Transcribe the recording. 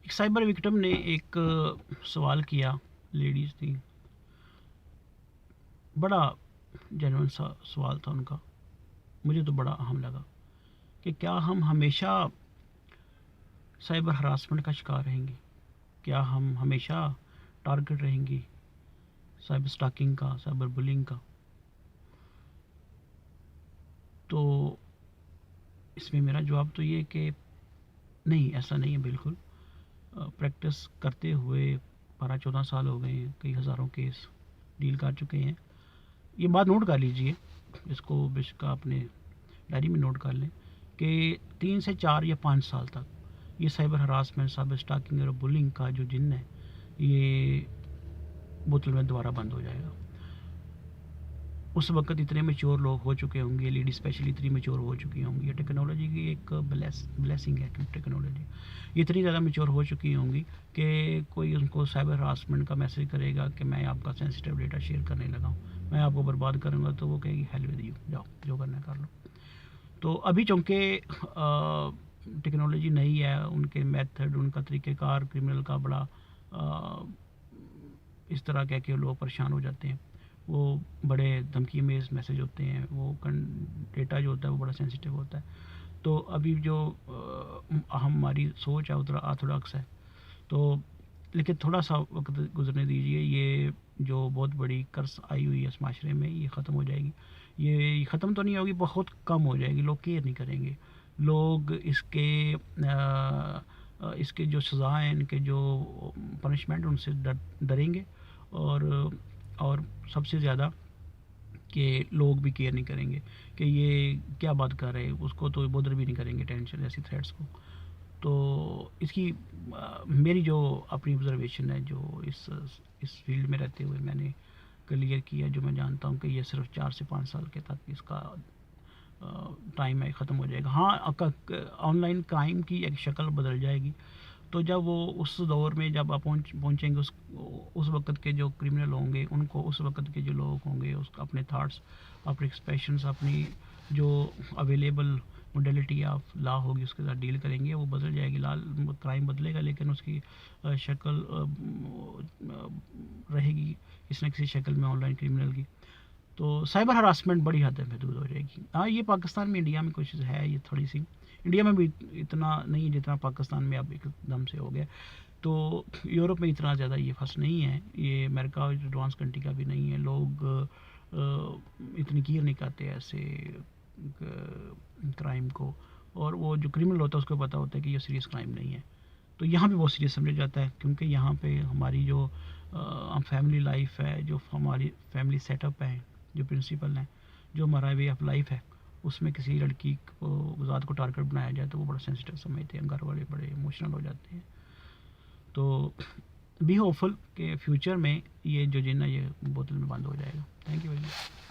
ایک cyber victim نے ایک سوال کیا، لیڈیز تھی، بڑا جینوئن سا سوال تھا ان کا، مجھے تو بڑا اہم لگا کہ کیا ہم ہمیشہ سائبر ہراسمنٹ کا شکار رہیں گے؟ کیا ہم ہمیشہ ٹارگٹ رہیں گی سائبر سٹاکنگ کا، سائبر بلنگ کا؟ تو اس میں میرا جواب تو یہ کہ نہیں، ایسا نہیں ہے بالکل۔ پریکٹس کرتے ہوئے 12-14 سال ہو گئے ہیں، کئی ہزاروں کیس ڈیل کر چکے ہیں۔ یہ بات نوٹ کر لیجئے، اس کو کا اپنے ڈائری میں نوٹ کر لیں کہ 3 سے 4 یا 5 سال تک یہ سائبر ہراسمنٹ، سائبر سٹاکنگ اور بلنگ کا جو جن ہے یہ بوتل میں دوبارہ بند ہو جائے گا۔ اس وقت اتنے میچور لوگ ہو چکے ہوں گے، لیڈی اسپیشلی اتنی میچور ہو چکی ہوں گی، یہ ٹیکنالوجی کی ایک بلیسنگ ہے ٹیکنالوجی، یہ اتنی زیادہ میچور ہو چکی ہوں گی کہ کوئی ان کو سائبر ہراسمنٹ کا میسج کرے گا کہ میں آپ کا سینسٹیو ڈیٹا شیئر کرنے لگا ہوں، میں آپ کو برباد کروں گا، تو وہ کہے گی ہیل ود یو، جاؤ جو کرنا کر لو۔ تو ابھی چونکہ ٹیکنالوجی نئی ہے، ان کے میتھڈ، ان کا طریقہ کار کرمنل کا بڑا اس طرح کہہ کے لوگ پریشان ہو جاتے ہیں، وہ بڑے دھمکی امیز میسج ہوتے ہیں، وہ ڈیٹا جو ہوتا ہے وہ بڑا سینسٹیو ہوتا ہے۔ تو ابھی جو ہماری سوچ ہے اتنا آرتھوڈاکس ہے، تو لیکن تھوڑا سا وقت گزرنے دیجئے، یہ جو بہت بڑی قرض آئی ہوئی ہے اس معاشرے میں یہ ختم ہو جائے گی۔ یہ ختم تو نہیں ہوگی، بہت کم ہو جائے گی، لوگ کیئر نہیں کریں گے، لوگ اس کے جو سزائیں، ان کے جو پنشمنٹ، ان سے ڈریں گے، اور سب سے زیادہ کہ لوگ بھی کیئر نہیں کریں گے کہ یہ کیا بات کر رہے ہیں، اس کو تو بودر بھی نہیں کریں گے ٹینشن ایسی تھریٹس کو۔ تو اس کی میری جو اپنی آبزرویشن ہے، جو اس فیلڈ میں رہتے ہوئے میں نے کلیئر کیا، جو میں جانتا ہوں کہ یہ صرف 4 سے 5 سال کے تک اس کا ٹائم ہے، ختم ہو جائے گا۔ ہاں، آن لائن کرائم کی ایک شکل بدل جائے گی، تو جب وہ اس دور میں جب آپ پہنچیں گے، اس وقت کے جو کرمنل ہوں گے، ان کو اس وقت کے جو لوگ ہوں گے، اس کا اپنے تھاٹس، اپنے ایکسپریشنس، اپنی جو اویلیبل موڈیلٹی آف لا ہوگی اس کے ساتھ ڈیل کریں گے، وہ بدل جائے گی۔ کرائم بدلے گا لیکن اس کی شکل رہے گی کسی نہ کسی شکل میں آن لائن کرمنل کی۔ تو سائبر ہراسمنٹ بڑی حد تک محدود ہو جائے گی۔ ہاں، یہ پاکستان میں، انڈیا میں کوشش ہے، یہ تھوڑی سی انڈیا میں بھی اتنا نہیں جتنا پاکستان میں اب ایک دم سے ہو گیا۔ تو یورپ میں اتنا زیادہ یہ فرض نہیں ہے، یہ امریکہ اور ایڈوانس کنٹری کا بھی نہیں ہے، لوگ اتنی کیئر نہیں کرتے ایسے کرائم کو، اور وہ جو کرمنل ہوتا ہے اس کو پتہ ہوتا ہے کہ یہ سیریس کرائم نہیں ہے، تو یہاں پہ بہت سیریس سمجھا جاتا ہے، کیونکہ یہاں پہ ہماری جو فیملی لائف ہے، جو ہماری فیملی سیٹ اپ ہے، جو پرنسپل ہیں، جو ہمارا وے آف لائف ہے، اس میں کسی لڑکی کو، ذات کو ٹارگٹ بنایا جائے تو وہ بڑا سینسٹیو سمجھتے ہیں، گھر والے بڑے ایموشنل ہو جاتے ہیں۔ تو بی ہوپ فل کہ فیوچر میں یہ جو جن ہے یہ بوتل میں بند ہو جائے گا۔ Thank you very much.